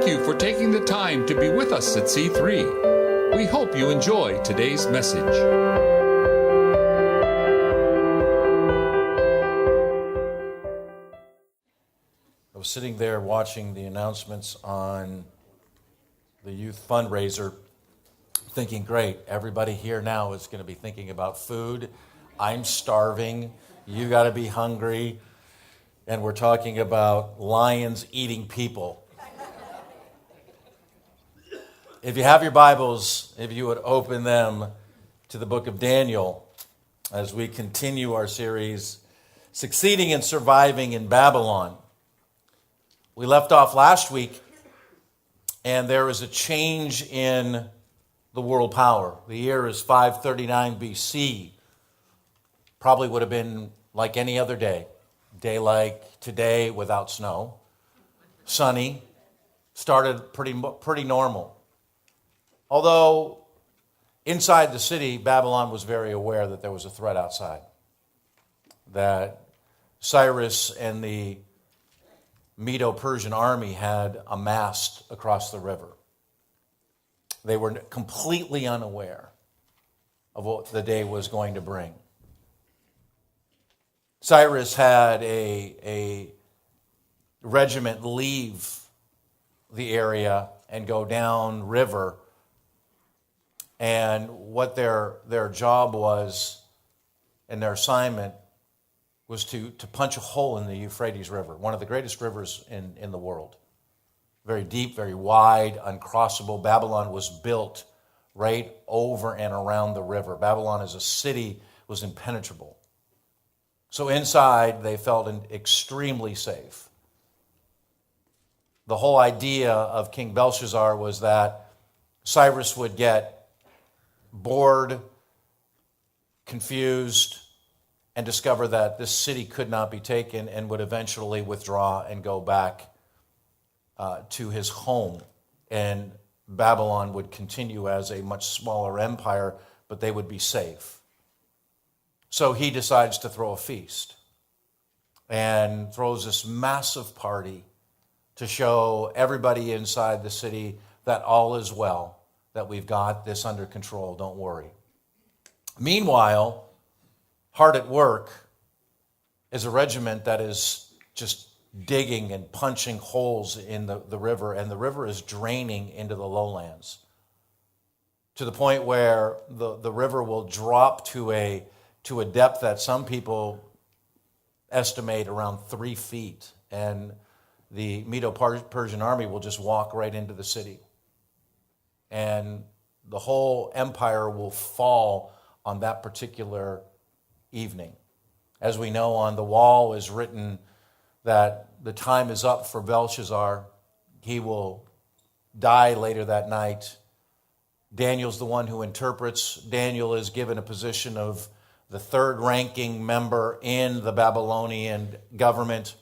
Thank you for taking the time to be with us at C3. We hope you enjoy today's message. I was sitting there watching the announcements on the youth fundraiser, thinking, great, everybody here now is going to be thinking about food. I'm starving. You got to be hungry. And we're talking about lions eating people. If you have your Bibles, if you would open them to the book of Daniel as we continue our series, Succeeding and Surviving in Babylon. We left off last week, and there is a change in the world power. The year is 539 BC. Probably would have been like any other day. Day like today without snow. Sunny. Started pretty normal. Although inside the city, Babylon was very aware that there was a threat outside. That Cyrus and the Medo-Persian army had amassed across the river. They were completely unaware of what the day was going to bring. Cyrus had a regiment leave the area and go down river, and what their job was and their assignment was to punch a hole in the Euphrates River, one of the greatest rivers in the world. Very deep, very wide, uncrossable. Babylon was built right over and around the river. Babylon as a city was impenetrable. So inside, they felt extremely safe. The whole idea of King Belshazzar was that Cyrus would get bored, confused, and discover that this city could not be taken and would eventually withdraw and go back to his home. And Babylon would continue as a much smaller empire, but they would be safe. So he decides to throw a feast and throws this massive party to show everybody inside the city that all is well, that we've got this under control, don't worry. Meanwhile, hard at work is a regiment that is just digging and punching holes in the river, and the river is draining into the lowlands to the point where the river will drop to a depth that some people estimate around 3 feet, and the Medo-Persian army will just walk right into the city. And the whole empire will fall on that particular evening. As we know, on the wall is written that the time is up for Belshazzar. He will die later that night. Daniel's the one who interprets. Daniel is given a position of the third-ranking member in the Babylonian government.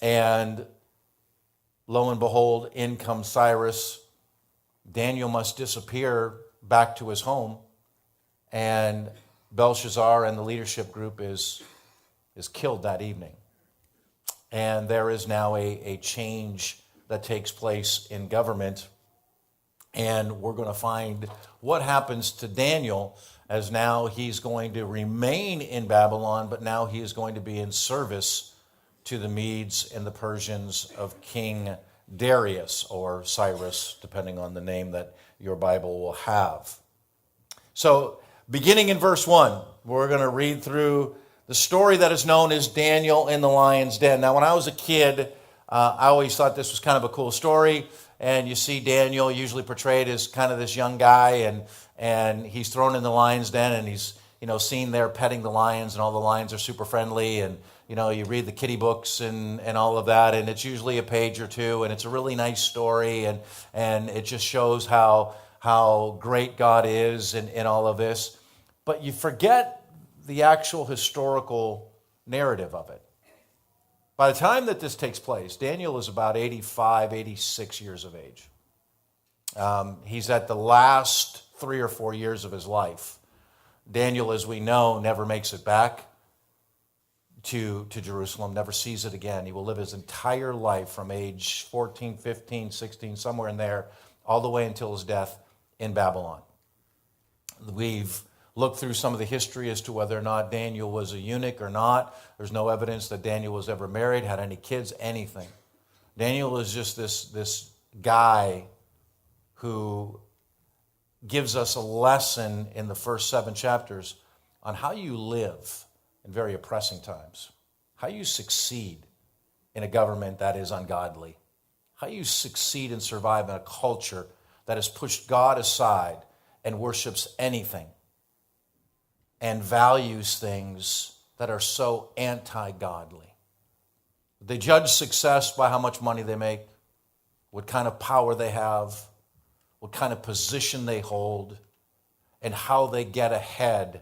And lo and behold, in comes Cyrus. Daniel must disappear back to his home. And Belshazzar and the leadership group is killed that evening. And there is now a change that takes place in government. And we're going to find what happens to Daniel, as now he's going to remain in Babylon, but now he is going to be in service to the Medes and the Persians of King Darius, or Cyrus, depending on the name that your Bible will have. So, beginning in verse 1, we're going to read through the story that is known as Daniel in the Lion's Den. Now, when I was a kid, I always thought this was kind of a cool story. And you see Daniel usually portrayed as kind of this young guy, and he's thrown in the lion's den, and he's seen there petting the lions, and all the lions are super friendly, and you read the kiddie books and all of that, and it's usually a page or two, and it's a really nice story, and it just shows how great God is in all of this. But you forget the actual historical narrative of it. By the time that this takes place, Daniel is about 85, 86 years of age. He's at the last 3 or 4 years of his life. Daniel, as we know, never makes it back. to Jerusalem, never sees it again. He will live his entire life from age 14, 15, 16, somewhere in there, all the way until his death in Babylon. We've looked through some of the history as to whether or not Daniel was a eunuch or not. There's no evidence that Daniel was ever married, had any kids, anything. Daniel is just this guy who gives us a lesson in the first 7 chapters on how you live in very oppressing times, how you succeed in a government that is ungodly, how you succeed and survive in a culture that has pushed God aside and worships anything and values things that are so anti-godly. They judge success by how much money they make, what kind of power they have, what kind of position they hold, and how they get ahead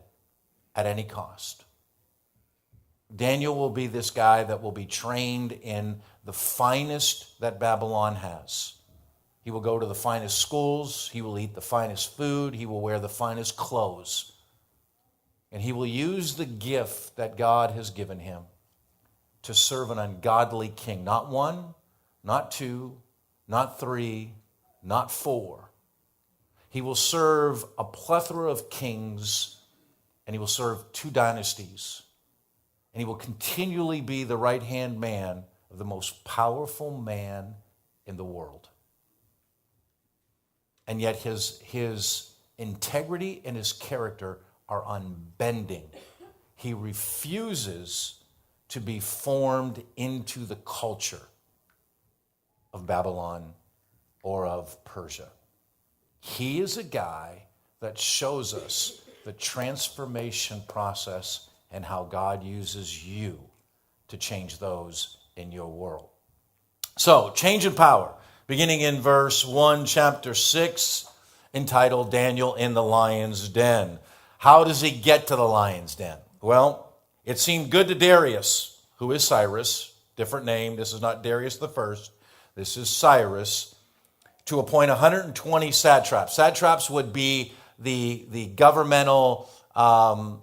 at any cost. Daniel will be this guy that will be trained in the finest that Babylon has. He will go to the finest schools, he will eat the finest food, he will wear the finest clothes. And he will use the gift that God has given him to serve an ungodly king. Not 1, not 2, not 3, not 4. He will serve a plethora of kings, and he will serve 2 dynasties. And he will continually be the right-hand man of the most powerful man in the world. And yet his integrity and his character are unbending. He refuses to be formed into the culture of Babylon or of Persia. He is a guy that shows us the transformation process and how God uses you to change those in your world. So, change in power, beginning in verse 1, chapter 6, entitled Daniel in the Lion's Den. How does he get to the lion's den? Well, it seemed good to Darius, who is Cyrus, different name. This is not Darius the First. This is Cyrus, to appoint 120 satraps. Satraps would be the governmental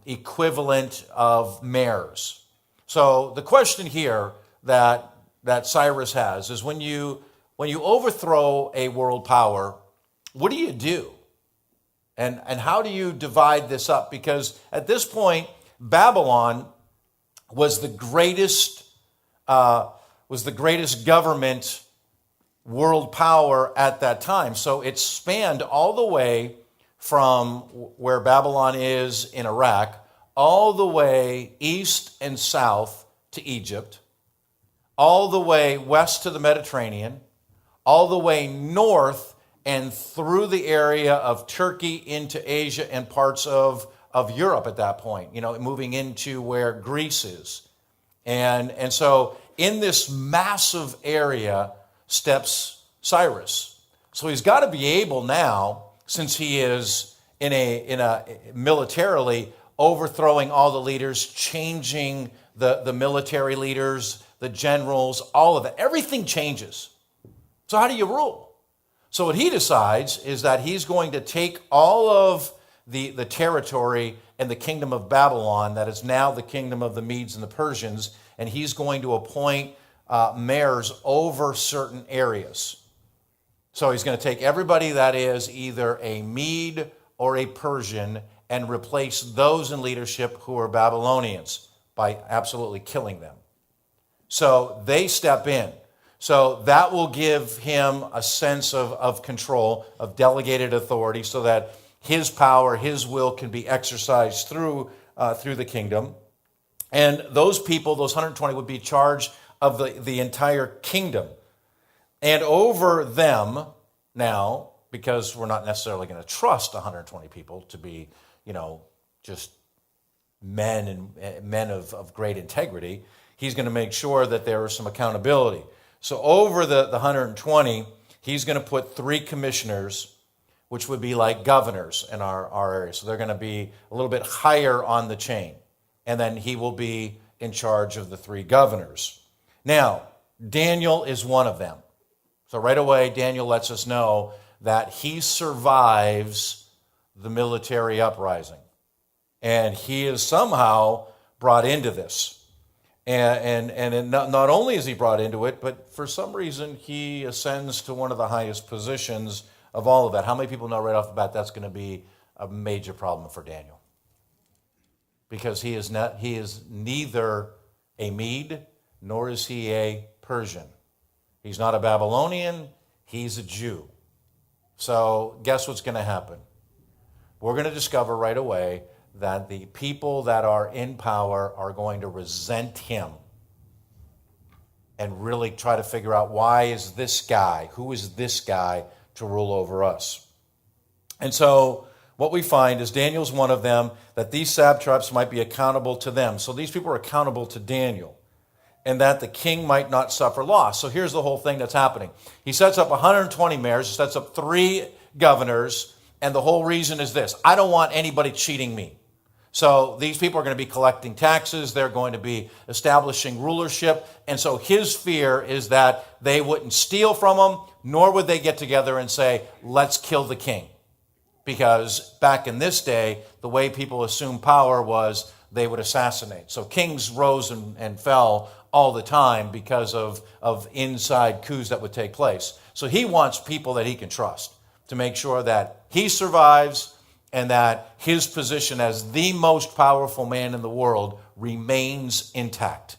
equivalent of mayors. So the question here that Cyrus has is when you overthrow a world power, what do you do? And how do you divide this up? Because at this point, Babylon was the greatest government world power at that time. So it spanned all the way from where Babylon is in Iraq, all the way east and south to Egypt, all the way west to the Mediterranean, all the way north and through the area of Turkey into Asia and parts of Europe at that point, moving into where Greece is. And so in this massive area steps Cyrus. So he's got to be able now, since he is in a militarily overthrowing all the leaders, changing the military leaders, the generals, all of it. Everything changes. So how do you rule? So what he decides is that he's going to take all of the territory and the kingdom of Babylon, that is now the kingdom of the Medes and the Persians, and he's going to appoint mayors over certain areas. So he's going to take everybody that is either a Mede or a Persian and replace those in leadership who are Babylonians by absolutely killing them. So they step in. So that will give him a sense of control, of delegated authority, so that his power, his will can be exercised through the kingdom. And those people, those 120, would be charged of the entire kingdom. And over them now, because we're not necessarily going to trust 120 people to be, just men of great integrity, he's going to make sure that there is some accountability. So over the 120, he's going to put 3 commissioners, which would be like governors in our area. So they're going to be a little bit higher on the chain. And then he will be in charge of the 3 governors. Now, Daniel is one of them. So right away, Daniel lets us know that he survives the military uprising. And he is somehow brought into this. And not only is he brought into it, but for some reason he ascends to one of the highest positions of all of that. How many people know right off the bat that's going to be a major problem for Daniel? Because he is neither a Mede nor is he a Persian. He's not a Babylonian, he's a Jew. So guess what's going to happen? We're going to discover right away that the people that are in power are going to resent him and really try to figure out, why is this guy, who is this guy to rule over us? And so what we find is Daniel's one of them, that these satraps might be accountable to them. So these people are accountable to Daniel, and that the king might not suffer loss. So here's the whole thing that's happening. He sets up 120 mayors, he sets up 3 governors, and the whole reason is this: I don't want anybody cheating me. So these people are going to be collecting taxes, they're going to be establishing rulership, and so his fear is that they wouldn't steal from him, nor would they get together and say, let's kill the king. Because back in this day, the way people assumed power was they would assassinate. So kings rose and fell all the time because of inside coups that would take place. So he wants people that he can trust to make sure that he survives and that his position as the most powerful man in the world remains intact.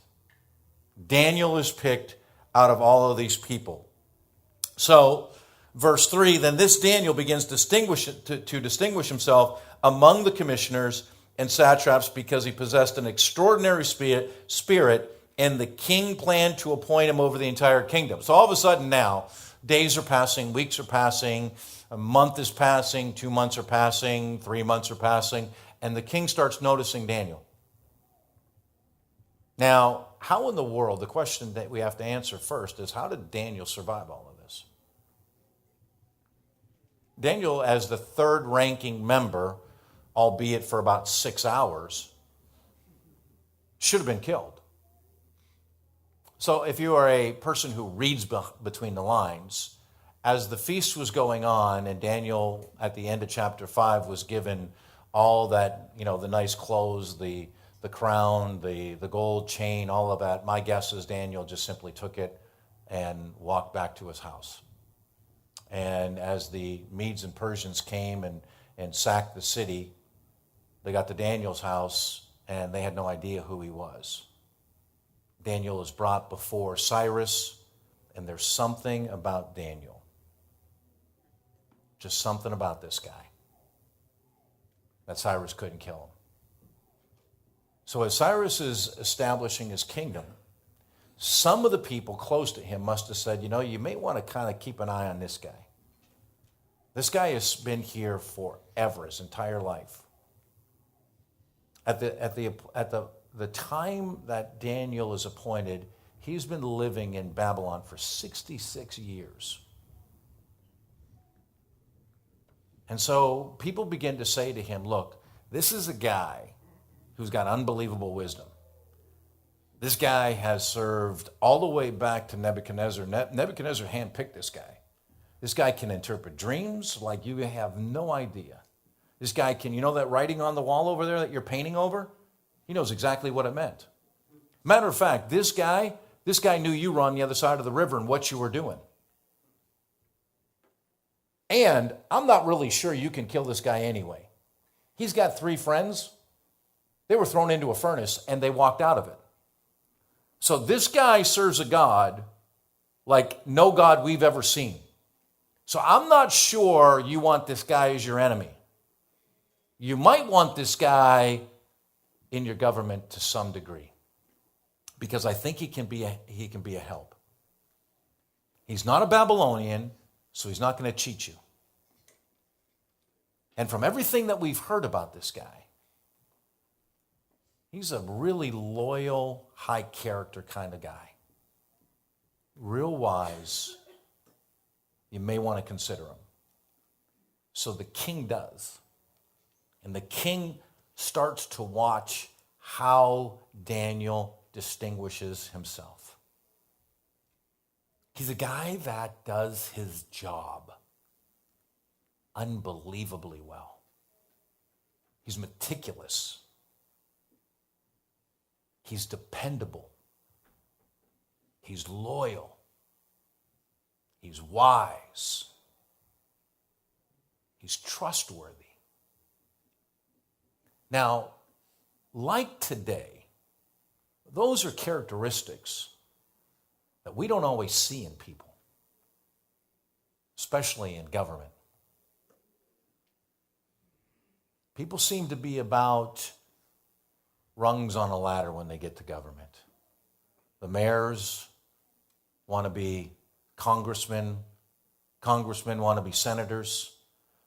Daniel is picked out of all of these people. So, verse 3, then this Daniel begins to distinguish himself among the commissioners and satraps because he possessed an extraordinary spirit, and the king planned to appoint him over the entire kingdom. So all of a sudden now, days are passing, weeks are passing, a month is passing, 2 months are passing, 3 months are passing, and the king starts noticing Daniel. Now, how in the world, the question that we have to answer first is, how did Daniel survive all of this? Daniel, as the third ranking member, albeit for about 6 hours, should have been killed. So if you are a person who reads between the lines, as the feast was going on and Daniel at the end of chapter 5 was given all that, the nice clothes, the crown, the gold chain, all of that, my guess is Daniel just simply took it and walked back to his house. And as the Medes and Persians came and sacked the city, they got to Daniel's house and they had no idea who he was. Daniel is brought before Cyrus, and there's something about Daniel. Just something about this guy that Cyrus couldn't kill him. So as Cyrus is establishing his kingdom, some of the people close to him must have said, you may want to kind of keep an eye on this guy. This guy has been here forever, his entire life. At the time that Daniel is appointed, he's been living in Babylon for 66 years. And so people begin to say to him, look, this is a guy who's got unbelievable wisdom. This guy has served all the way back to Nebuchadnezzar. Nebuchadnezzar handpicked this guy. This guy can interpret dreams like you have no idea. This guy can, that writing on the wall over there that you're painting over? He knows exactly what it meant. Matter of fact, this guy knew you were on the other side of the river and what you were doing. And I'm not really sure you can kill this guy anyway. He's got 3 friends. They were thrown into a furnace and they walked out of it. So this guy serves a God like no God we've ever seen. So I'm not sure you want this guy as your enemy. You might want this guy in your government to some degree, because I think he can be a help. He's not a Babylonian, so he's not going to cheat you. And from everything that we've heard about this guy, he's a really loyal, high character kind of guy. Real wise. You may want to consider him. So the king does. And the king starts to watch how Daniel distinguishes himself. He's a guy that does his job unbelievably well. He's meticulous. He's dependable. He's loyal. He's wise. He's trustworthy. Now, like today, those are characteristics that we don't always see in people, especially in government. People seem to be about rungs on a ladder when they get to government. The mayors want to be congressmen. Congressmen want to be senators.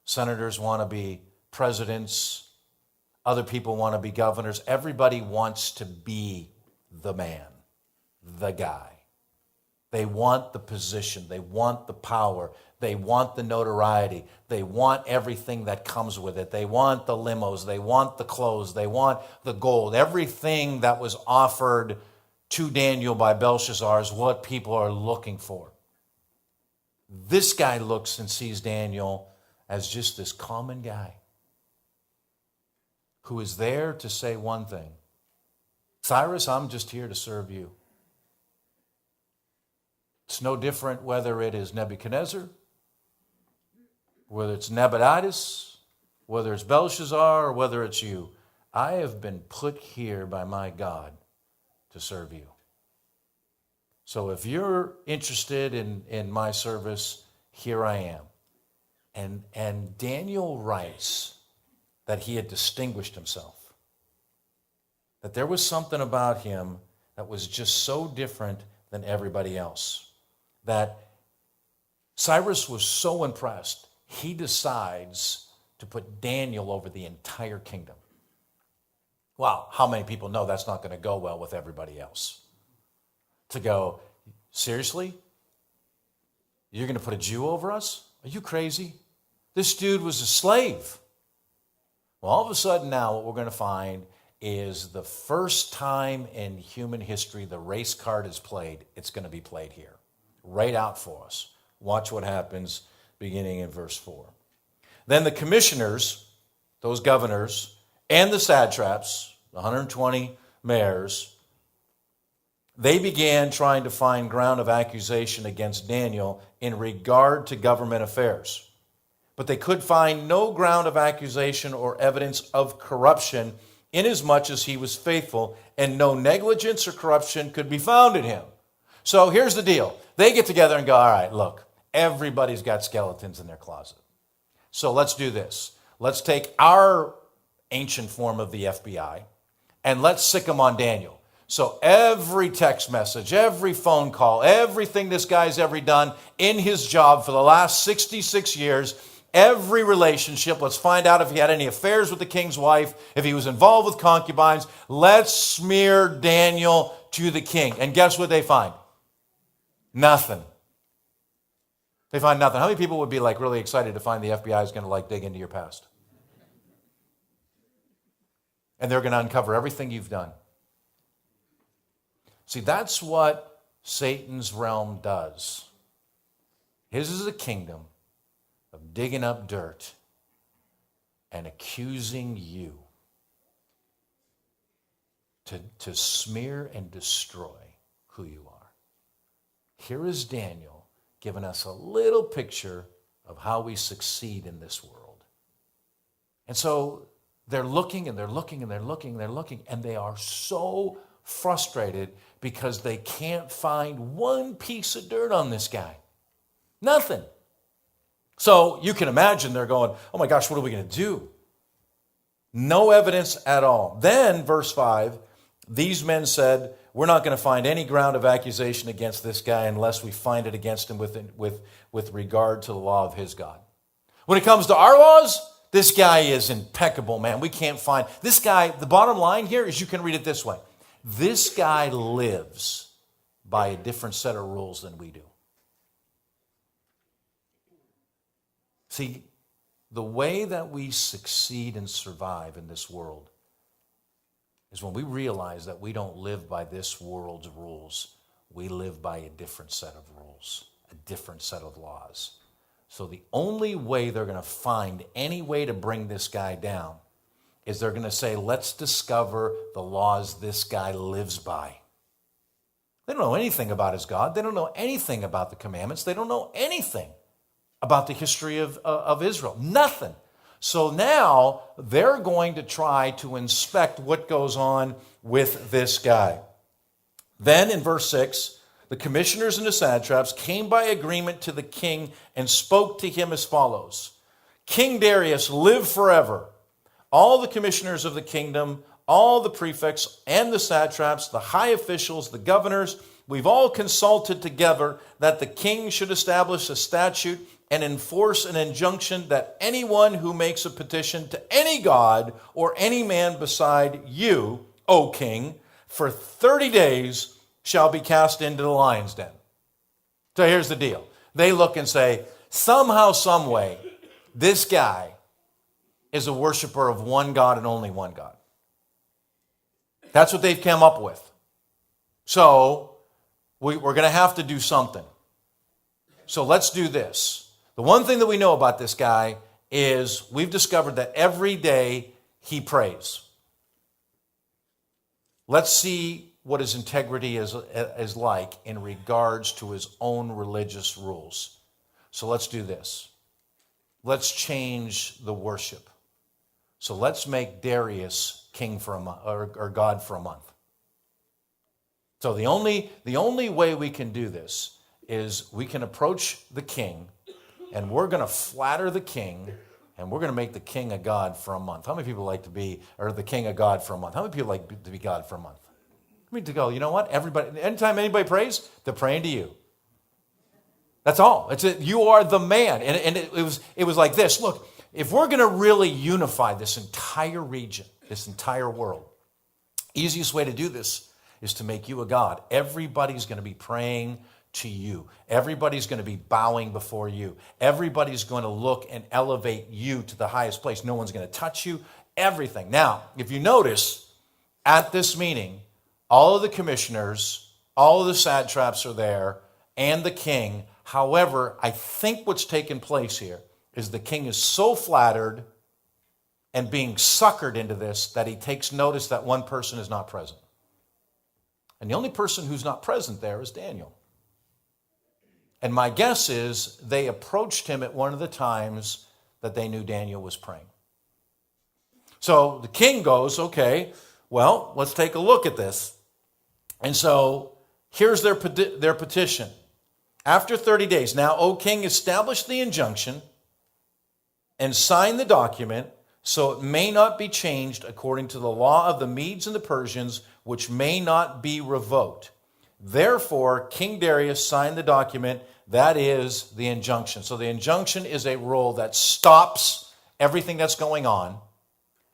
Senators want to be presidents. Other people want to be governors. Everybody wants to be the man, the guy. They want the position. They want the power. They want the notoriety. They want everything that comes with it. They want the limos. They want the clothes. They want the gold. Everything that was offered to Daniel by Belshazzar is what people are looking for. This guy looks and sees Daniel as just this common guy who is there to say one thing: Cyrus, I'm just here to serve you. It's no different whether it is Nebuchadnezzar, whether it's Nabonidus, whether it's Belshazzar, or whether it's you. I have been put here by my God to serve you. So if you're interested in my service, here I am. And Daniel writes that he had distinguished himself, that there was something about him that was just so different than everybody else, that Cyrus was so impressed, he decides to put Daniel over the entire kingdom. Well, how many people know that's not going to go well with everybody else? To go, seriously? You're going to put a Jew over us? Are you crazy? This dude was a slave. Well, all of a sudden now what we're going to find is the first time in human history the race card is played. It's going to be played here, right out for us. Watch what happens beginning in verse 4. Then the commissioners, those governors, and the satraps, the 120 mayors, they began trying to find ground of accusation against Daniel in regard to government affairs. But they could find no ground of accusation or evidence of corruption, inasmuch as he was faithful, and no negligence or corruption could be found in him. So here's the deal. They get together and go, all right, look, everybody's got skeletons in their closet. So let's do this. Let's take our ancient form of the FBI and let's sick them on Daniel. So every text message, every phone call, everything this guy's ever done in his job for the last 66 years, every relationship, let's find out if he had any affairs with the king's wife, if he was involved with concubines. Let's smear Daniel to the king. And guess what they find? Nothing. They find nothing. How many people would be really excited to find the FBI is going to dig into your past? And they're going to uncover everything you've done. See, that's what Satan's realm does. His is a kingdom of digging up dirt and accusing you to smear and destroy who you are. Here is Daniel giving us a little picture of how we succeed in this world. And so they're looking and they're looking and they're looking and they're looking, and they are so frustrated because they can't find one piece of dirt on this guy. Nothing. So you can imagine they're going, oh my gosh, what are we going to do? No evidence at all. Then, verse 5, these men said, we're not going to find any ground of accusation against this guy unless we find it against him with regard to the law of his God. When it comes to our laws, this guy is impeccable, man. We can't find this guy. The bottom line here is you can read it this way. This guy lives by a different set of rules than we do. See, the way that we succeed and survive in this world is when we realize that we don't live by this world's rules. We live by a different set of rules, a different set of laws. So the only way they're going to find any way to bring this guy down is they're going to say, let's discover the laws this guy lives by. They don't know anything about his God. They don't know anything about the commandments. They don't know anything about the history of Israel. Nothing. So now they're going to try to inspect what goes on with this guy. Then in verse 6, the commissioners and the satraps came by agreement to the king and spoke to him as follows. King Darius, live forever. All the commissioners of the kingdom, all the prefects and the satraps, the high officials, the governors, we've all consulted together that the king should establish a statute and enforce an injunction that anyone who makes a petition to any god or any man beside you, O king, for 30 days shall be cast into the lion's den. So here's the deal. They look and say, somehow, some way, this guy is a worshiper of one God and only one God. That's what they've come up with. So we're going to have to do something. So let's do this. The one thing that we know about this guy is we've discovered that every day he prays. Let's see what his integrity is like in regards to his own religious rules. So let's do this. Let's change the worship. So let's make Darius king for a month, or God for a month. So the only way we can do this is we can approach the king, and we're going to flatter the king, and we're going to make the king a god for a month. How many people like to be, or the king a god for a month? How many people like to be God for a month? I mean, to go, you know what? Everybody, anytime anybody prays, they're praying to you. That's all. You are the man. And it was like this. Look, if we're going to really unify this entire region, this entire world, easiest way to do this is to make you a god. Everybody's going to be praying to you. Everybody's going to be bowing before you. Everybody's going to look and elevate you to the highest place. No one's going to touch you. Everything. Now, if you notice, at this meeting, all of the commissioners, all of the satraps are there, and the king. However, I think what's taken place here is the king is so flattered and being suckered into this that he takes notice that one person is not present. And the only person who's not present there is Daniel. And my guess is they approached him at one of the times that they knew Daniel was praying. So the king goes, okay, well, let's take a look at this. And so here's their petition. After 30 days, now, O king, establish the injunction and sign the document so it may not be changed according to the law of the Medes and the Persians, which may not be revoked. Therefore, King Darius signed the document, that is the injunction. So the injunction is a rule that stops everything that's going on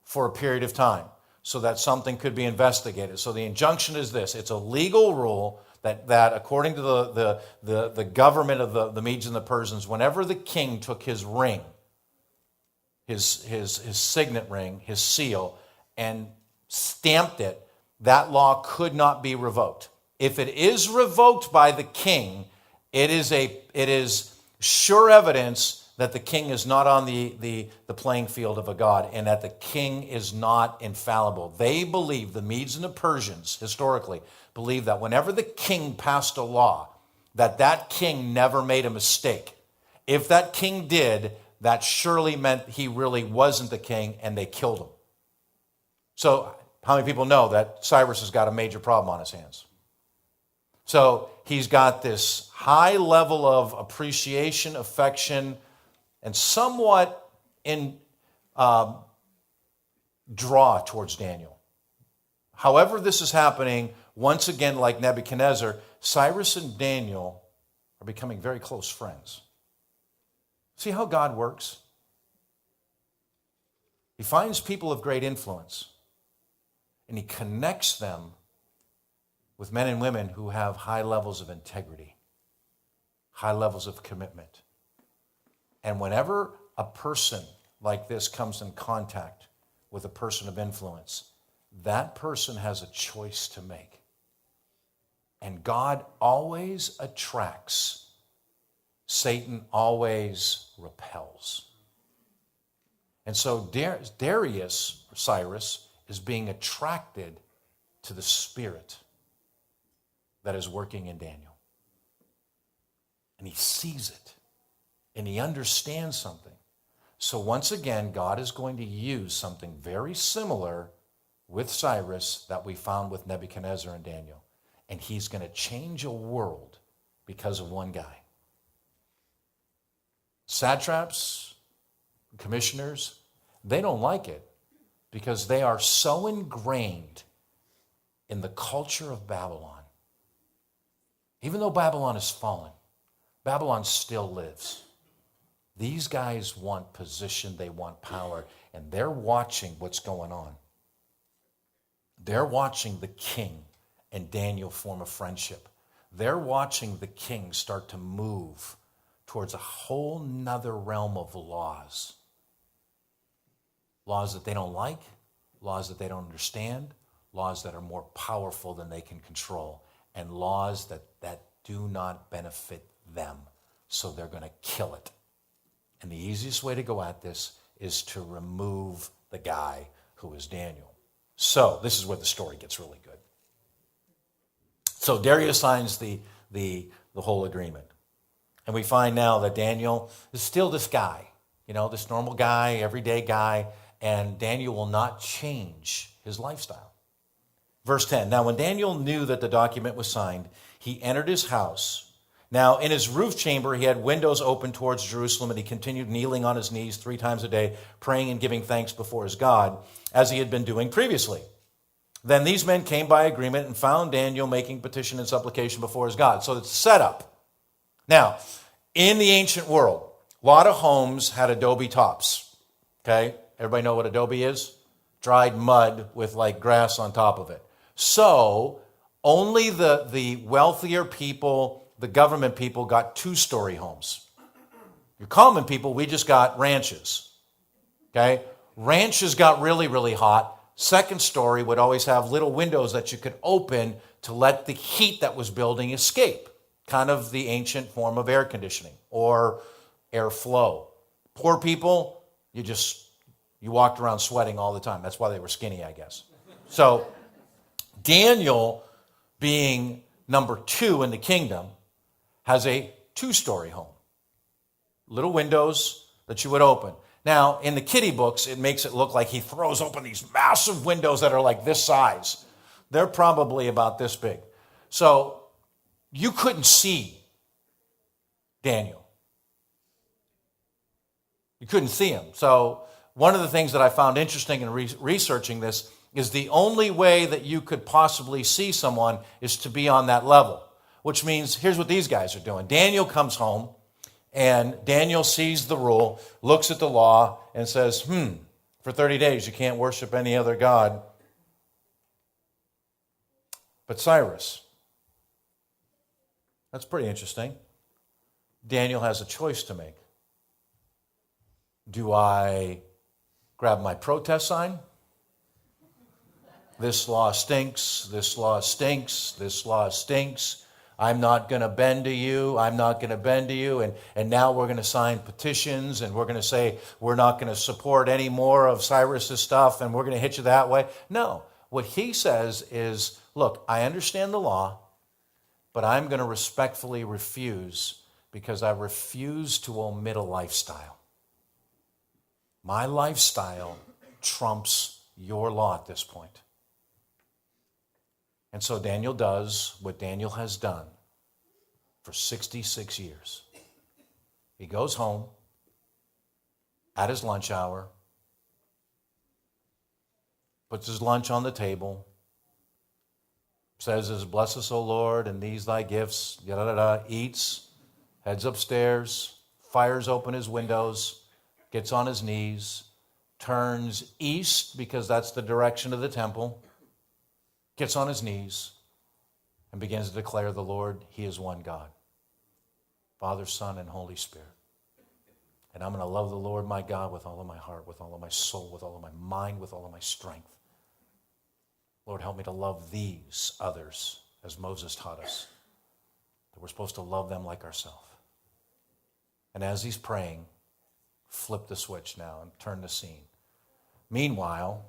for a period of time so that something could be investigated. So the injunction is this. It's a legal rule that according to the government of the Medes and the Persians, whenever the king took his ring, his signet ring, his seal, and stamped it, that law could not be revoked. If it is revoked by the king, it is sure evidence that the king is not on the playing field of a god and that the king is not infallible. They believe, the Medes and the Persians, historically, believe that whenever the king passed a law, that king never made a mistake. If that king did, that surely meant he really wasn't the king and they killed him. So how many people know that Cyrus has got a major problem on his hands? So he's got this high level of appreciation, affection, and somewhat in draw towards Daniel. However this is happening, once again, like Nebuchadnezzar, Cyrus and Daniel are becoming very close friends. See how God works? He finds people of great influence, and he connects them with men and women who have high levels of integrity, high levels of commitment. And whenever a person like this comes in contact with a person of influence, that person has a choice to make. And God always attracts. Satan always repels. And so Darius, Cyrus, is being attracted to the Spirit. that is working in Daniel. And he sees it. And he understands something. So once again, God is going to use something very similar with Cyrus that we found with Nebuchadnezzar and Daniel. And he's going to change a world because of one guy. Satraps, commissioners, they don't like it because they are so ingrained in the culture of Babylon. Even though Babylon has fallen, Babylon still lives. These guys want position, they want power, and they're watching what's going on. They're watching the king and Daniel form a friendship. They're watching the king start to move towards a whole nother realm of laws. Laws that they don't like, laws that they don't understand, laws that are more powerful than they can control, and laws that do not benefit them. So they're going to kill it. And the easiest way to go at this is to remove the guy who is Daniel. So this is where the story gets really good. So Darius signs the whole agreement. And we find now that Daniel is still this guy, this normal guy, everyday guy, and Daniel will not change his lifestyle. Verse 10, now when Daniel knew that the document was signed, he entered his house. Now, in his roof chamber, he had windows open towards Jerusalem, and he continued kneeling on his knees 3 times a day, praying and giving thanks before his God, as he had been doing previously. Then these men came by agreement and found Daniel making petition and supplication before his God. So it's set up. Now, in the ancient world, a lot of homes had adobe tops. Okay? Everybody know what adobe is? Dried mud with like grass on top of it. So only the wealthier people, the government people, got 2-story homes. Your common people, we just got ranches. Okay? Ranches got really, really hot. Second story would always have little windows that you could open to let the heat that was building escape. Kind of the ancient form of air conditioning or airflow. Poor people, you walked around sweating all the time. That's why they were skinny, I guess. So Daniel, being number 2 in the kingdom, has a 2-story home. Little windows that you would open. Now, in the kiddie books, it makes it look like he throws open these massive windows that are like this size. They're probably about this big. So you couldn't see Daniel. You couldn't see him. So one of the things that I found interesting in researching this is the only way that you could possibly see someone is to be on that level. Which means, here's what these guys are doing. Daniel comes home, and Daniel sees the rule, looks at the law, and says, for 30 days you can't worship any other god but Cyrus. That's pretty interesting. Daniel has a choice to make. Do I grab my protest sign? This law stinks, this law stinks, this law stinks. I'm not going to bend to you. I'm not going to bend to you. And now we're going to sign petitions and we're going to say we're not going to support any more of Cyrus's stuff and we're going to hit you that way. No. What he says is, look, I understand the law, but I'm going to respectfully refuse because I refuse to omit a lifestyle. My lifestyle trumps your law at this point. And so Daniel does what Daniel has done for 66 years. He goes home at his lunch hour, puts his lunch on the table, says, bless us, O Lord, and these thy gifts, eats, heads upstairs, fires open his windows, gets on his knees, turns east because that's the direction of the temple, gets on his knees and begins to declare the Lord, he is one God, Father, Son, and Holy Spirit. And I'm going to love the Lord my God with all of my heart, with all of my soul, with all of my mind, with all of my strength. Lord, help me to love these others as Moses taught us, that we're supposed to love them like ourselves. And as he's praying, flip the switch now and turn the scene. Meanwhile,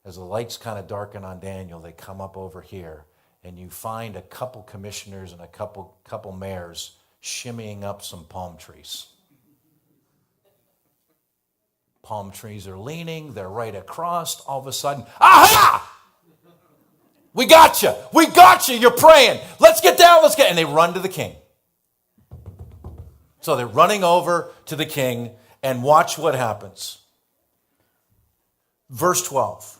as the lights kind of darken on Daniel, they come up over here, and you find a couple commissioners and a couple mayors shimmying up some palm trees. Palm trees are leaning, they're right across. All of a sudden, aha! We got you. We got you. You're praying. Let's get down. And they run to the king. So they're running over to the king, and watch what happens. Verse 12.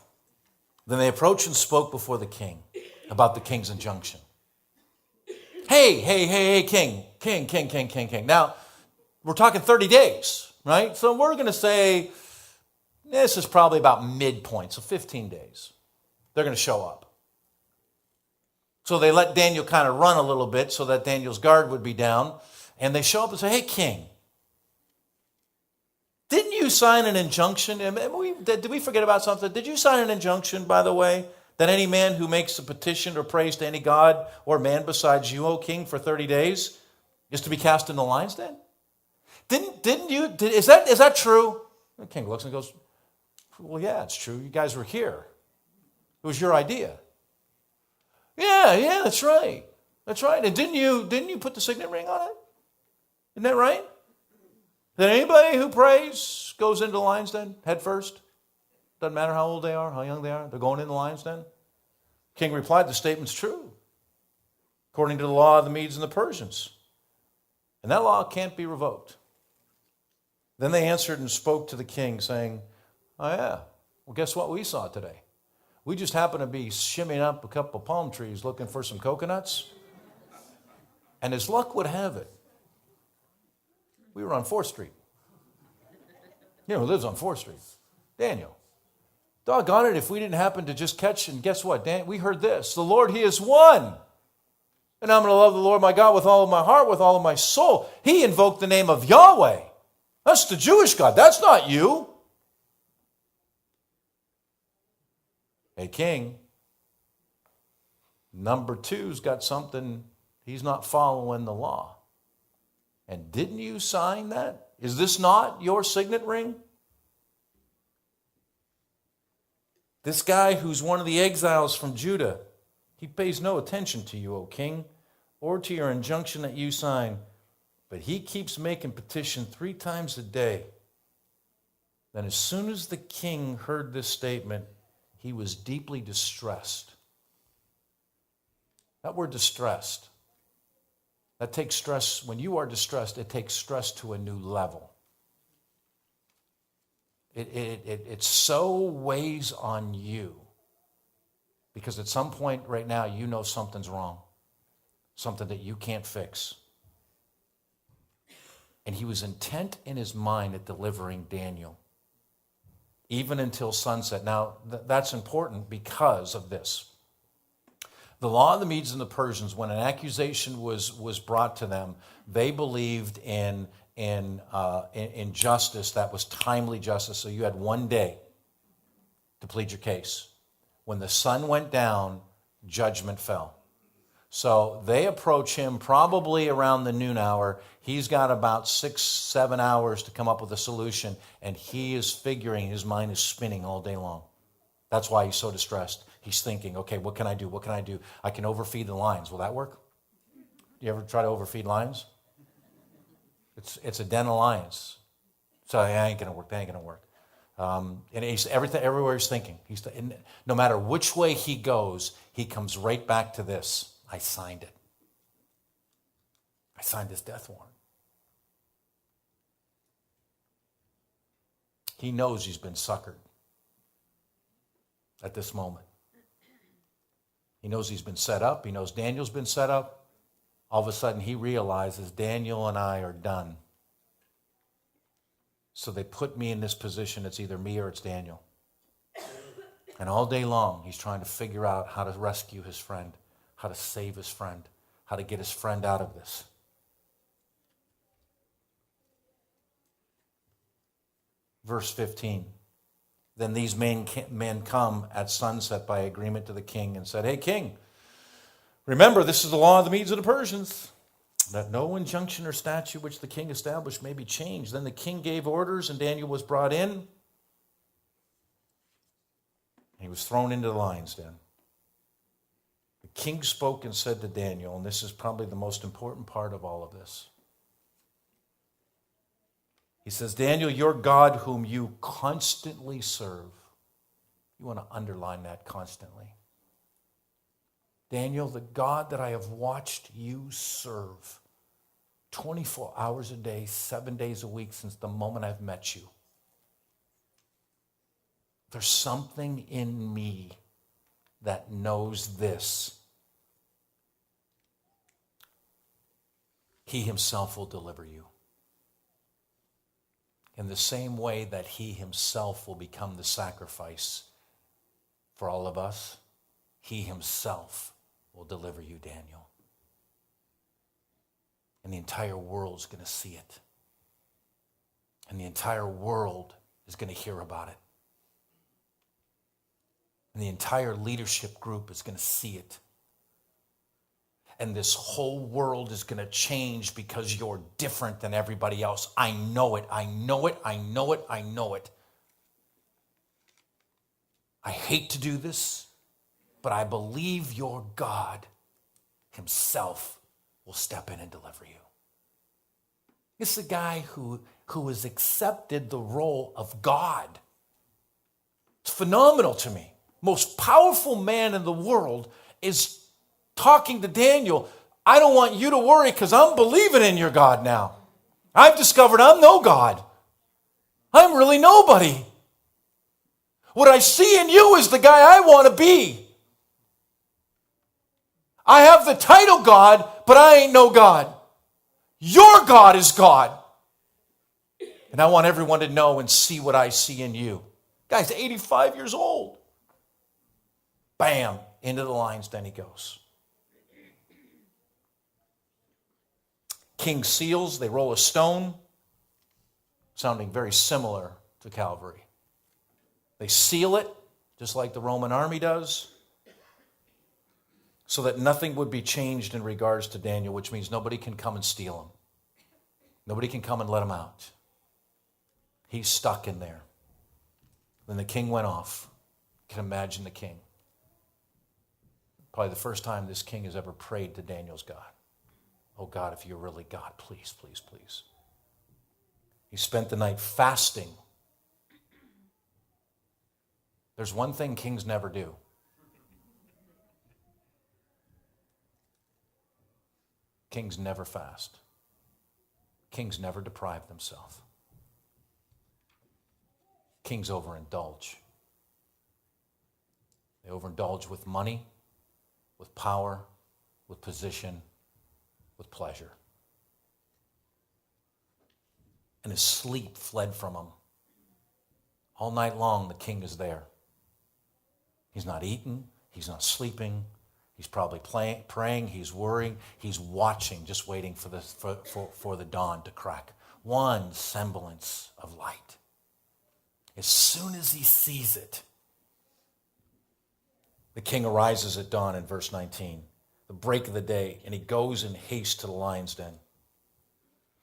Then they approached and spoke before the king about the king's injunction. Hey, king. Now, we're talking 30 days, right? So we're going to say this is probably about midpoint, so 15 days. They're going to show up. So they let Daniel kind of run a little bit so that Daniel's guard would be down. And they show up and say, hey, king, didn't you sign an injunction? Did we forget about something? Did you sign an injunction, by the way, that any man who makes a petition or prays to any god or man besides you, O king, for 30 days is to be cast in the lion's den? Is that true? The king looks and goes, well, yeah, it's true. You guys were here. It was your idea. Yeah, that's right. That's right. And didn't you put the signet ring on it? Isn't that right? That anybody who prays goes into the lion's den head first? Doesn't matter how old they are, how young they are, they're going in the lion's den? King replied, the statement's true, according to the law of the Medes and the Persians. And that law can't be revoked. Then they answered and spoke to the king, saying, oh yeah, well guess what we saw today? We just happened to be shimmying up a couple palm trees looking for some coconuts. And as luck would have it, we were on 4th Street. You know who lives on 4th Street? Daniel. Doggone it, if we didn't happen to just catch, and guess what? We heard this. The Lord, He is one. And I'm going to love the Lord my God with all of my heart, with all of my soul. He invoked the name of Yahweh. That's the Jewish God. That's not you. Hey, king, number 2's got something. He's not following the law. And didn't you sign that? Is this not your signet ring? This guy who's one of the exiles from Judah, he pays no attention to you, O king, or to your injunction that you sign, but he keeps making petition 3 times a day. Then as soon as the king heard this statement, he was deeply distressed. That word distressed, that takes stress. When you are distressed, it takes stress to a new level. It so weighs on you because at some point right now you know something's wrong, something that you can't fix. And he was intent in his mind at delivering Daniel, even until sunset. Now, that's important because of this. The law of the Medes and the Persians, when an accusation was brought to them, they believed in justice that was timely justice. So you had 1 day to plead your case. When the sun went down, judgment fell. So they approach him probably around the noon hour. He's got about 6-7 hours to come up with a solution, and he is figuring, his mind is spinning all day long. That's why he's so distressed. He's thinking, okay, what can I do? What can I do? I can overfeed the lions. Will that work? You ever try to overfeed lions? It's a den of lions. So that ain't going to work. That ain't going to work. And he's everywhere he's thinking. No matter which way he goes, he comes right back to this. I signed it. I signed this death warrant. He knows he's been suckered at this moment. He knows he's been set up. He knows Daniel's been set up. All of a sudden, he realizes Daniel and I are done. So they put me in this position. It's either me or it's Daniel. And all day long, he's trying to figure out how to rescue his friend, how to save his friend, how to get his friend out of this. Verse 15. Then these men come at sunset by agreement to the king and said, hey, king, remember, this is the law of the Medes and the Persians, that no injunction or statute which the king established may be changed. Then the king gave orders, and Daniel was brought in. He was thrown into the lion's den. The king spoke and said to Daniel, and this is probably the most important part of all of this. He says, Daniel, your God whom you constantly serve. You want to underline that, constantly. Daniel, the God that I have watched you serve 24 hours a day, 7 days a week since the moment I've met you. There's something in me that knows this. He himself will deliver you. In the same way that he himself will become the sacrifice for all of us, he himself will deliver you, Daniel. And the entire world's going to see it. And the entire world is going to hear about it. And the entire leadership group is going to see it. And this whole world is going to change because you're different than everybody else. I know it. I know it. I know it. I know it. I hate to do this, but I believe your God himself will step in and deliver you. It's the guy who has accepted the role of God. It's phenomenal to me. Most powerful man in the world is talking to Daniel. I don't want you to worry because I'm believing in your God now. I've discovered I'm no God. I'm really nobody. What I see in you is the guy I want to be. I have the title God, but I ain't no God. Your God is God. And I want everyone to know and see what I see in you. Guy's 85 years old. Bam, into the lion's den he goes. King seals, they roll a stone, sounding very similar to Calvary. They seal it, just like the Roman army does, so that nothing would be changed in regards to Daniel, which means nobody can come and steal him. Nobody can come and let him out. He's stuck in there. Then the king went off. You can imagine the king. Probably the first time this king has ever prayed to Daniel's God. Oh God, if you're really God, please, please, please. He spent the night fasting. There's one thing kings never do. Kings never fast. Kings never deprive themselves. Kings overindulge. They overindulge with money, with power, with position, with pleasure. And his sleep fled from him. All night long, the king is there. He's not eating. He's not sleeping. He's probably praying. He's worrying. He's watching, just waiting for the dawn to crack. One semblance of light. As soon as he sees it, the king arises at dawn in verse 19, the break of the day, and he goes in haste to the lion's den.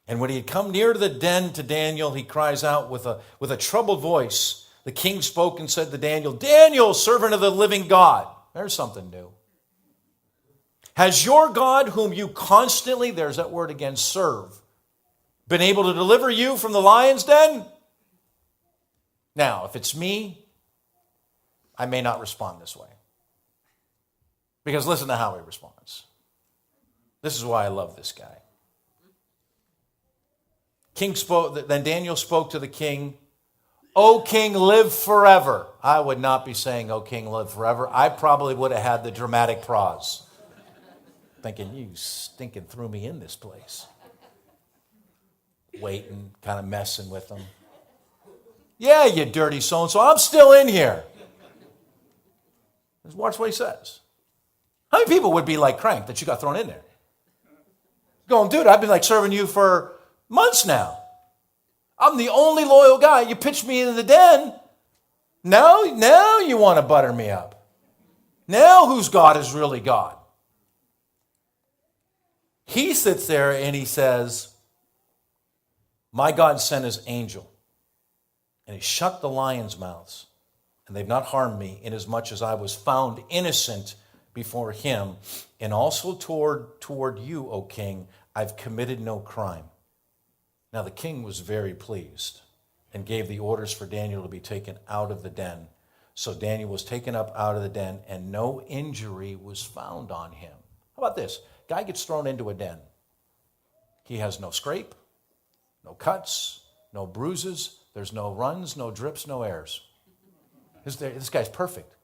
And when he had come near to the den to Daniel, he cries out with a troubled voice. The king spoke and said to Daniel, Daniel, servant of the living God. There's something new. Has your God, whom you constantly, there's that word again, serve, been able to deliver you from the lion's den? Now, if it's me, I may not respond this way. Because listen to how he responds. This is why I love this guy. Then Daniel spoke to the king, O king, live forever. I would not be saying, O king, live forever. I probably would have had the dramatic pause. Thinking, you stinking threw me in this place. Waiting, kind of messing with them. Yeah, you dirty so-and-so, I'm still in here. Just watch what he says. How many people would be like Crank that you got thrown in there? Going, dude, I've been like serving you for months now. I'm the only loyal guy. You pitched me in the den. Now you want to butter me up. Now whose God is really God? He sits there and he says, my God sent his angel, and he shut the lions' mouths, and they've not harmed me, inasmuch as I was found innocent before him, and also toward you, O king, I've committed no crime. Now the king was very pleased and gave the orders for Daniel to be taken out of the den. So Daniel was taken up out of the den, and no injury was found on him. How about this? Guy gets thrown into a den. He has no scrape, no cuts, no bruises. There's no runs, no drips, no airs. This guy's perfect.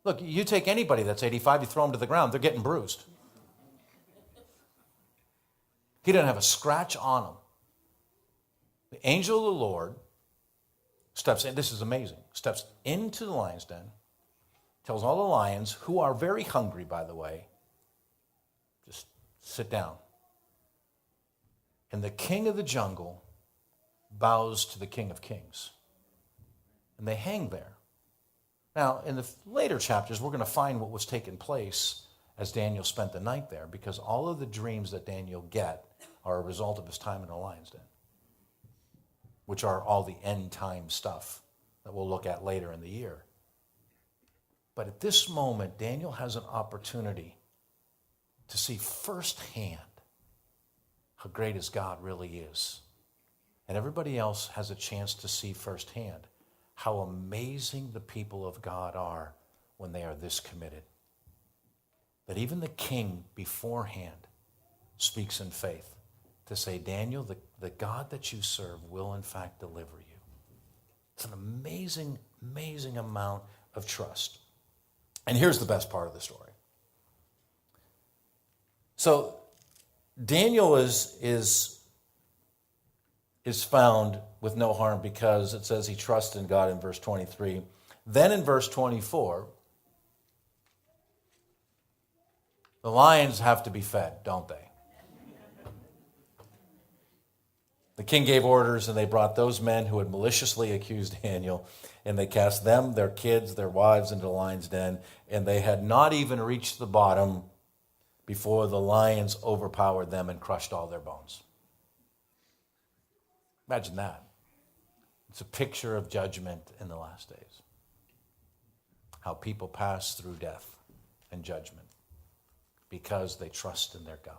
Look, you take anybody that's 85, you throw them to the ground, they're getting bruised. He didn't have a scratch on him. The angel of the Lord steps in, this is amazing, steps into the lion's den, tells all the lions, who are very hungry, by the way, just sit down. And the king of the jungle bows to the King of Kings. And they hang there. Now, in the later chapters, we're going to find what was taking place as Daniel spent the night there, because all of the dreams that Daniel get are a result of his time in the lion's den, which are all the end time stuff that we'll look at later in the year. But at this moment, Daniel has an opportunity to see firsthand how great his God really is. And everybody else has a chance to see firsthand how amazing the people of God are when they are this committed. That even the king beforehand speaks in faith to say, Daniel, the God that you serve will in fact deliver you. It's an amazing, amazing amount of trust. And here's the best part of the story. So Daniel is found with no harm because it says he trusts in God in verse 23. Then in verse 24, the lions have to be fed, don't they? The king gave orders, and they brought those men who had maliciously accused Daniel, and they cast them, their kids, their wives into the lion's den, and they had not even reached the bottom before the lions overpowered them and crushed all their bones. Imagine that. It's a picture of judgment in the last days. How people pass through death and judgment because they trust in their God.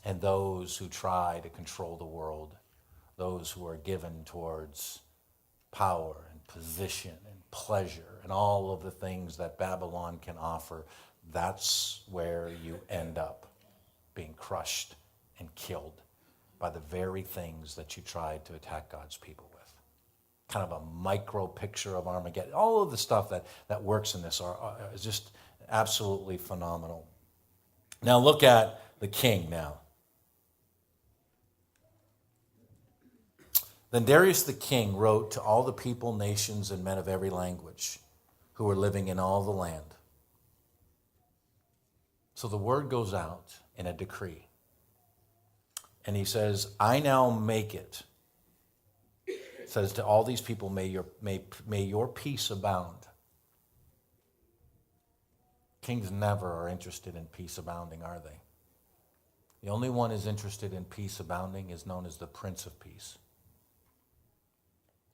And those who try to control the world, those who are given towards power and position and pleasure and all of the things that Babylon can offer, that's where you end up being crushed and killed by the very things that you tried to attack God's people with. Kind of a micro picture of Armageddon. All of the stuff that works in this is just absolutely phenomenal. Now look at the king now. Then Darius the king wrote to all the people, nations, and men of every language who were living in all the land. So the word goes out in a decree. And he says, I now make it. It says to all these people, may your peace abound. Kings never are interested in peace abounding, are they? The only one who's interested in peace abounding is known as the Prince of Peace.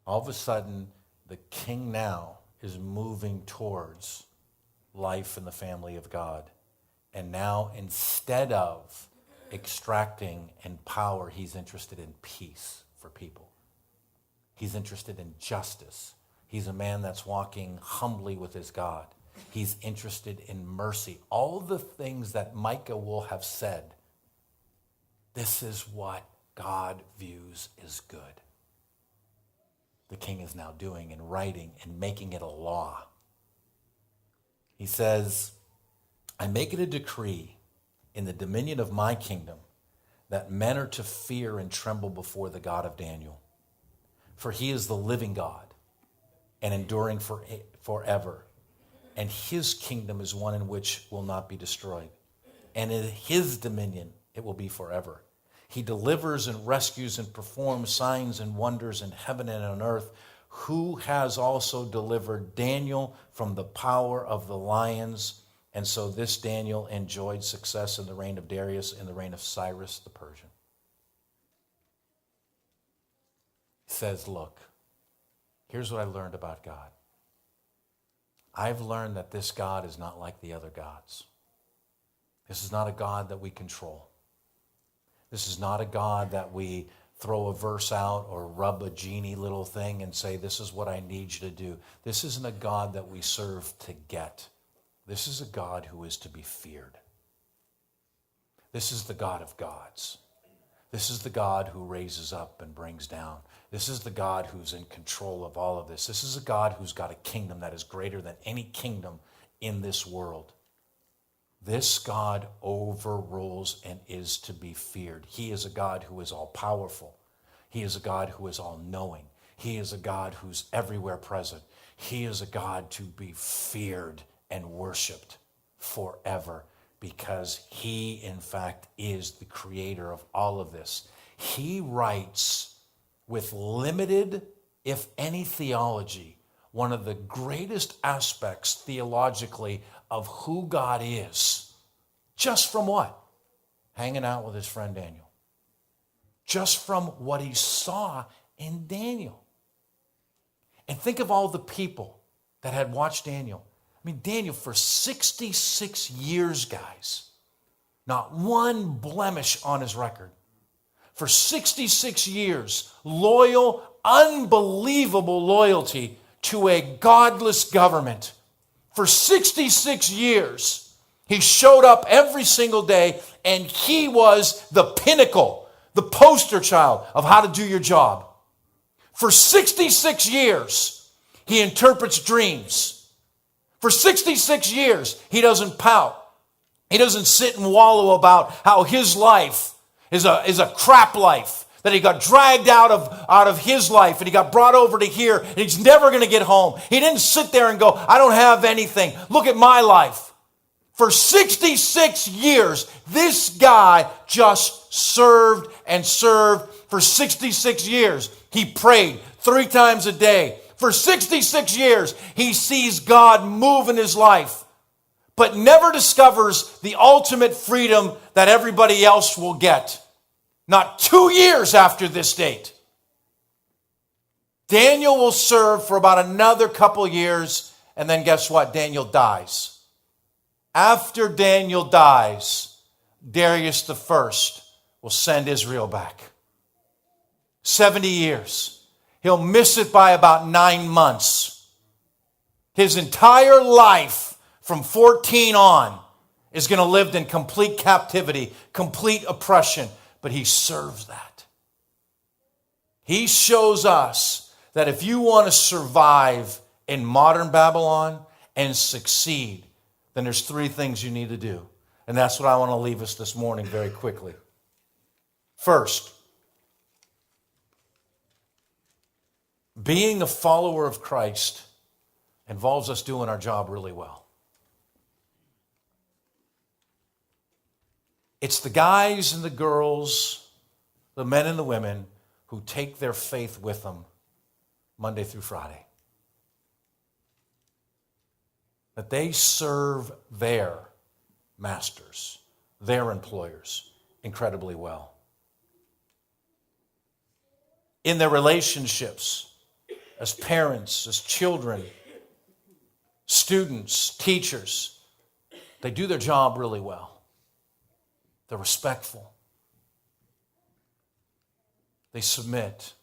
All of a sudden, the king now is moving towards life in the family of God. And now, instead of extracting and power, he's interested in peace for people. He's interested in justice. He's a man that's walking humbly with his God. He's interested in mercy. All the things that Micah will have said, this is what God views as good. The king is now doing and writing and making it a law. He says, I make it a decree in the dominion of my kingdom that men are to fear and tremble before the God of Daniel. For he is the living God and enduring forever. And his kingdom is one in which will not be destroyed. And in his dominion it will be forever. He delivers and rescues and performs signs and wonders in heaven and on earth, who has also delivered Daniel from the power of the lions. And so this Daniel enjoyed success in the reign of Darius, in the reign of Cyrus the Persian. He says, look, here's what I learned about God. I've learned that this God is not like the other gods. This is not a God that we control. This is not a God that we throw a verse out or rub a genie little thing and say, this is what I need you to do. This isn't a God that we serve to get. This is a God who is to be feared. This is the God of gods. This is the God who raises up and brings down. This is the God who's in control of all of this. This is a God who's got a kingdom that is greater than any kingdom in this world. This God overrules and is to be feared. He is a God who is all-powerful. He is a God who is all-knowing. He is a God who's everywhere present. He is a God to be feared and worshiped forever because he, in fact, is the creator of all of this. He writes with limited, if any, theology, one of the greatest aspects theologically of who God is. Just from what? Hanging out with his friend Daniel. Just from what he saw in Daniel. And think of all the people that had watched Daniel. I mean, Daniel, for 66 years, guys, not one blemish on his record. For 66 years, loyal, unbelievable loyalty to a godless government. For 66 years, he showed up every single day, and he was the pinnacle, the poster child of how to do your job. For 66 years, he interprets dreams. For 66 years, he doesn't pout. He doesn't sit and wallow about how his life is a crap life, that he got dragged out of his life and he got brought over to here and he's never going to get home. He didn't sit there and go, I don't have anything. Look at my life. For 66 years, this guy just served and served for 66 years. He prayed 3 times a day. For 66 years, he sees God move in his life, but never discovers the ultimate freedom that everybody else will get. Not 2 years after this date. Daniel will serve for about another couple years, and then guess what? Daniel dies. After Daniel dies, Darius the First will send Israel back. 70 years. He'll miss it by about 9 months. His entire life from 14 on is going to live in complete captivity, complete oppression, but he serves that. He shows us that if you want to survive in modern Babylon and succeed, then there's 3 things you need to do. And that's what I want to leave us this morning very quickly. First, being a follower of Christ involves us doing our job really well. It's the guys and the girls, the men and the women who take their faith with them Monday through Friday. That they serve their masters, their employers, incredibly well. In their relationships, as parents, as children, students, teachers, they do their job really well. They're respectful. They submit.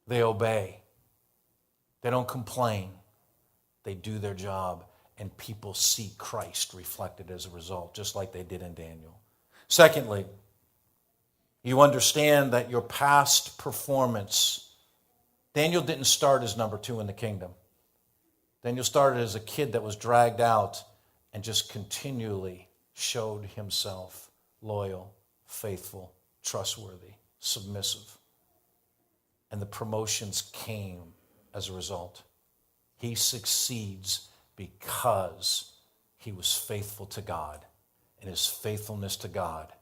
They obey. They don't complain. They do their job, and people see Christ reflected as a result, just like they did in Daniel. Secondly, you understand that your past performance, Daniel didn't start as number 2 in the kingdom. Daniel started as a kid that was dragged out and just continually showed himself loyal, faithful, trustworthy, submissive. And the promotions came as a result. He succeeds because he was faithful to God, and his faithfulness to God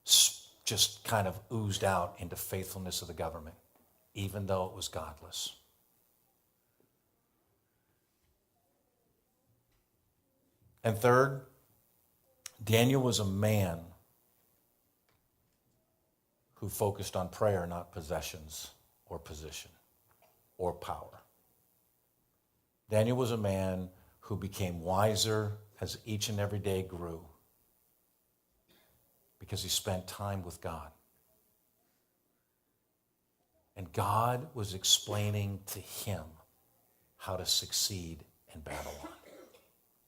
just kind of oozed out into faithfulness of the government, even though it was godless. And third, Daniel was a man who focused on prayer, not possessions or position or power. Daniel was a man who became wiser as each and every day grew because he spent time with God. And God was explaining to him how to succeed in Babylon,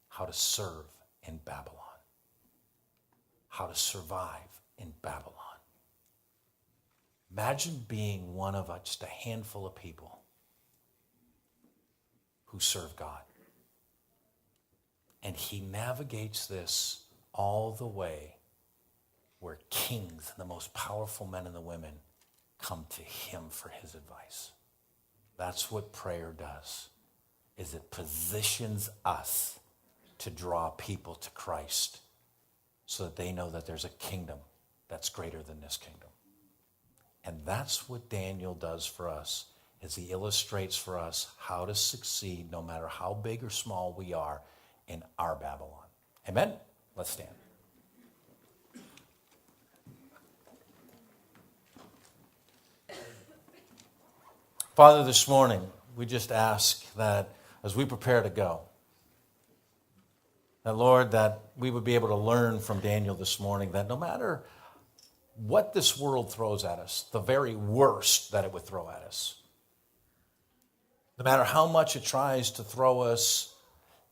how to serve in Babylon, how to survive in Babylon. Imagine being one of just a handful of people who serve God. And he navigates this all the way where kings and the most powerful men and the women come to him for his advice. That's what prayer does, is it positions us to draw people to Christ so that they know that there's a kingdom that's greater than this kingdom. And that's what Daniel does for us, is he illustrates for us how to succeed no matter how big or small we are in our Babylon. Amen? Let's stand. Father, this morning, we just ask that as we prepare to go, that, Lord, that we would be able to learn from Daniel this morning that no matter what this world throws at us, the very worst that it would throw at us, no matter how much it tries to throw us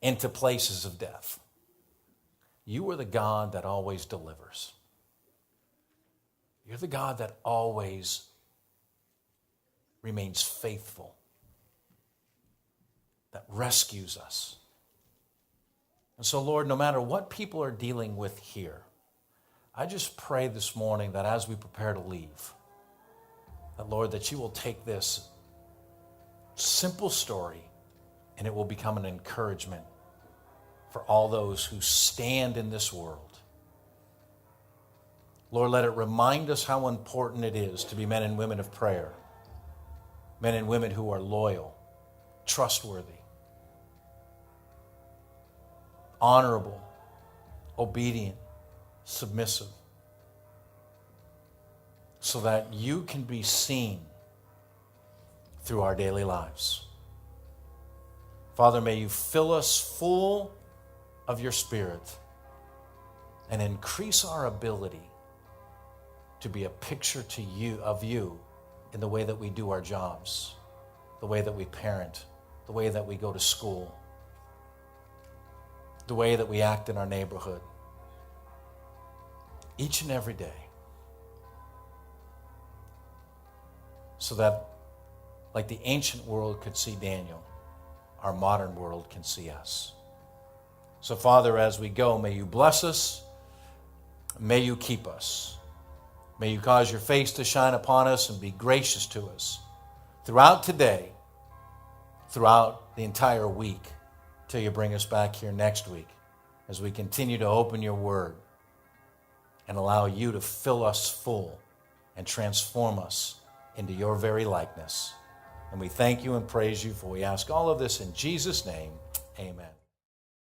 into places of death, you are the God that always delivers. You're the God that always remains faithful, that rescues us. And so, Lord, no matter what people are dealing with here, I just pray this morning that as we prepare to leave, that, Lord, that you will take this simple story and it will become an encouragement for all those who stand in this world. Lord, let it remind us how important it is to be men and women of prayer, men and women who are loyal, trustworthy, honorable, obedient, submissive, so that you can be seen through our daily lives. Father, may you fill us full of your Spirit and increase our ability to be a picture to you of you in the way that we do our jobs, the way that we parent, the way that we go to school, the way that we act in our neighborhood, each and every day, so that, like the ancient world could see Daniel, our modern world can see us. So, Father, as we go, may you bless us, may you keep us, may you cause your face to shine upon us and be gracious to us throughout today, throughout the entire week, till you bring us back here next week as we continue to open your word and allow you to fill us full and transform us into your very likeness. And we thank you and praise you, for we ask all of this in Jesus' name. Amen.